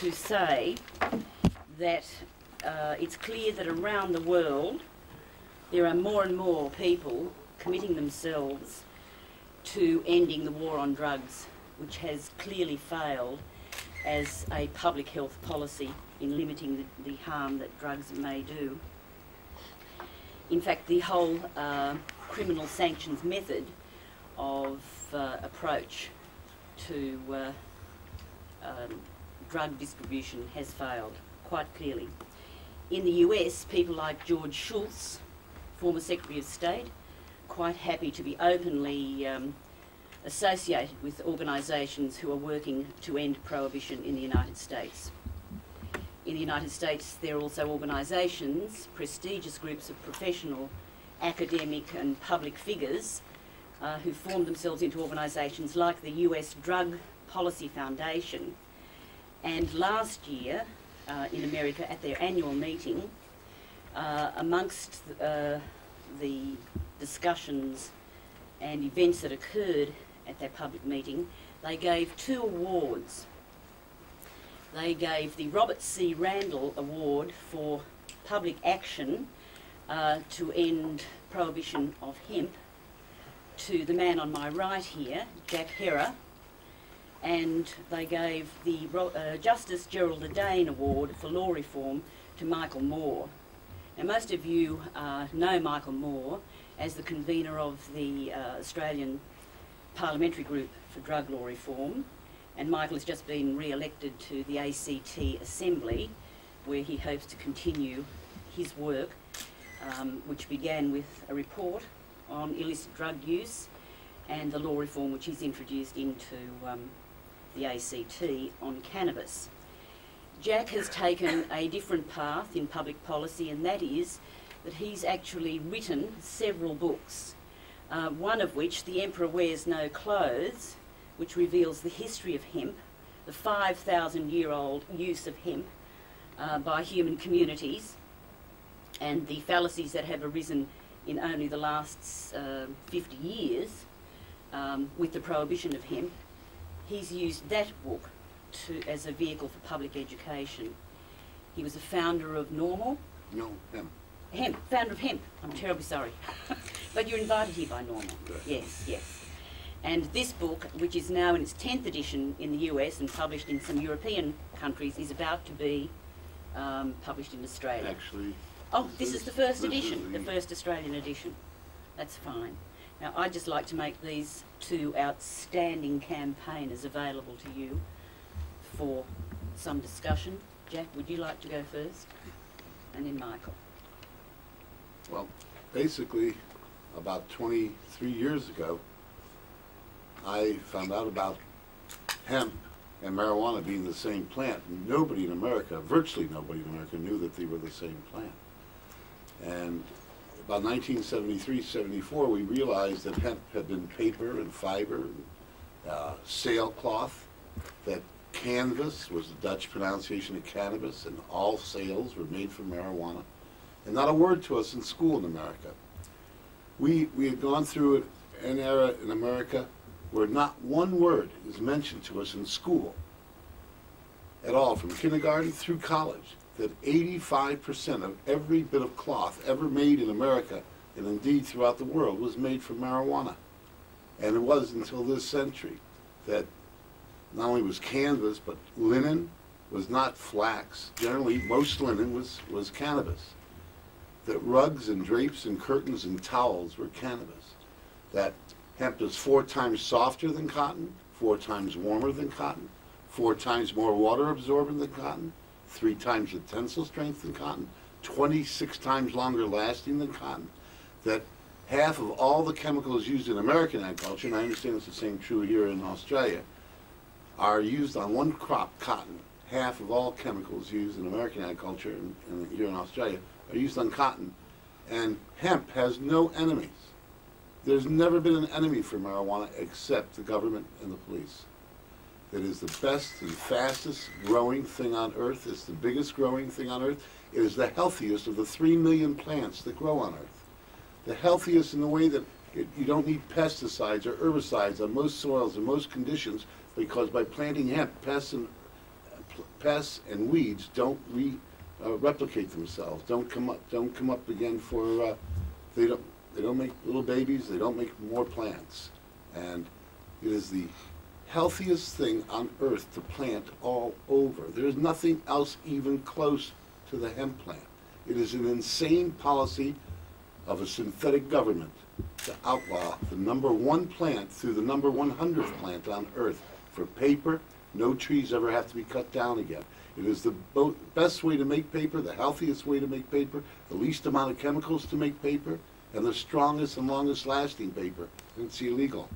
to say that it's clear that around the world there are more and more people committing themselves to ending the war on drugs, which has clearly failed as a public health policy in limiting the harm that drugs may do. In fact, the whole criminal sanctions method of approach to drug distribution has failed quite clearly. In the US, people like George Shultz, former Secretary of State, quite happy to be openly associated with organisations who are working to end prohibition in the United States. In the United States, there are also organisations, prestigious groups of professional, academic and public figures who formed themselves into organisations like the US Drug Policy Foundation. And last year, in America, at their annual meeting, amongst the discussions and events that occurred at that public meeting, they gave 2 awards. They gave the Robert C. Randall Award for public action to end prohibition of hemp to the man on my right here, Jack Herer, and they gave the Justice Gerald Adain Award for law reform to Michael Moore. Now, most of you know Michael Moore as the convener of the Australian Parliamentary Group for Drug Law Reform, and Michael has just been re-elected to the ACT Assembly, where he hopes to continue his work, which began with a report on illicit drug use and the law reform which he's introduced into the ACT on cannabis. Jack has taken a different path in public policy, and that is that he's actually written several books, one of which, The Emperor Wears No Clothes, which reveals the history of hemp, the 5,000-year-old use of hemp by human communities, and the fallacies that have arisen in only the last 50 years with the prohibition of hemp. He's used that book as a vehicle for public education. He was a founder of Normal. No, hemp. Hemp, founder of Hemp. I'm terribly sorry. But you're invited here by Normal. Right. Yes, yes. And this book, which is now in its 10th edition in the US and published in some European countries, is about to be published in Australia. Actually, oh, this is the first edition, the first Australian edition. That's fine. Now, I'd just like to make these 2 outstanding campaigners available to you for some discussion. Jack, would you like to go first? And then Michael. well, basically, about 23 years ago, I found out about hemp and marijuana being the same plant. Nobody in America, virtually nobody in America, knew that they were the same plant. And about 1973-74, we realized that hemp had been paper and fiber and sailcloth, that canvas was the Dutch pronunciation of cannabis, and all sails were made from marijuana. And not a word to us in school in America. We had gone through an era in America where not one word is mentioned to us in school at all, from kindergarten through college, that 85% of every bit of cloth ever made in America, and indeed throughout the world, was made from marijuana. And it was until this century that not only was canvas, but linen was not flax. Generally, most linen was cannabis. That rugs and drapes and curtains and towels were cannabis. That hemp is 4 times softer than cotton, 4 times warmer than cotton, 4 times more water absorbent than cotton, 3 times the tensile strength than cotton, 26 times longer lasting than cotton. That half of all the chemicals used in American agriculture, and I understand it's the same true here in Australia, are used on one crop, cotton. Half of all chemicals used in American agriculture and here in Australia are used on cotton. And hemp has no enemies. There's never been an enemy for marijuana except the government and the police. It is the best and fastest growing thing on earth. It's the biggest growing thing on earth. It is the healthiest of the 3 million plants that grow on earth. The healthiest in the way that you don't need pesticides or herbicides on most soils and most conditions, because by planting hemp, pests and pests and weeds don't replicate themselves. Don't come up again for they don't make little babies. They don't make more plants, and it is the healthiest thing on earth to plant all over. There is nothing else even close to the hemp plant. It is an insane policy of a synthetic government to outlaw the #1 plant through the #100th plant on earth for paper. No trees ever have to be cut down again. It is the best way to make paper, the healthiest way to make paper, the least amount of chemicals to make paper, and the strongest and longest lasting paper. And it's illegal.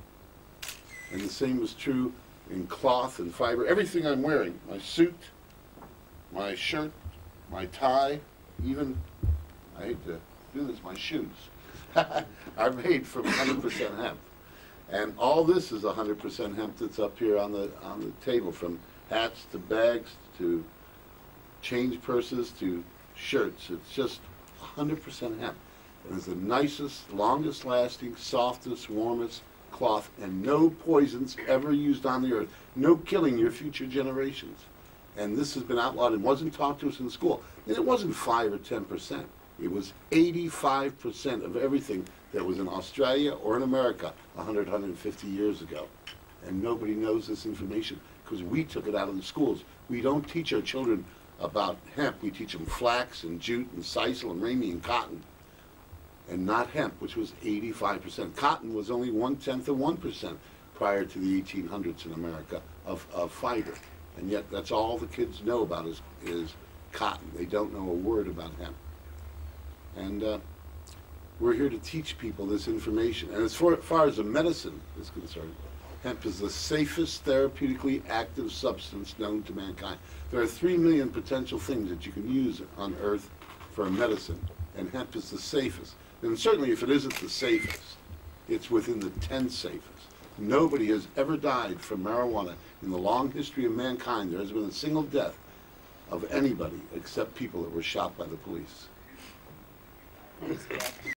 And the same is true in cloth and fiber. Everything I'm wearing, my suit, my shirt, my tie, even, I hate to do this, my shoes, are made from 100% hemp. And all this is 100% hemp that's up here on the table, from hats to bags to change purses to shirts. It's just 100% hemp. And it's the nicest, longest lasting, softest, warmest cloth, and no poisons ever used on the earth. No killing your future generations. And this has been outlawed and wasn't taught to us in school. And it wasn't 5 or 10%. It was 85% of everything that was in Australia or in America 100, 150 years ago. And nobody knows this information because we took it out of the schools. We don't teach our children about hemp. We teach them flax and jute and sisal and ramie and cotton, and not hemp, which was 85%. Cotton was only 1/10 of 1% prior to the 1800s in America of fiber. And yet that's all the kids know about is cotton. They don't know a word about hemp. And we're here to teach people this information. And as far as the medicine is concerned, hemp is the safest therapeutically active substance known to mankind. There are 3 million potential things that you can use on earth for a medicine, and hemp is the safest. And certainly if it isn't the safest, it's within the 10 safest. Nobody has ever died from marijuana in the long history of mankind. There has been a single death of anybody except people that were shot by the police. Thanks, Jack.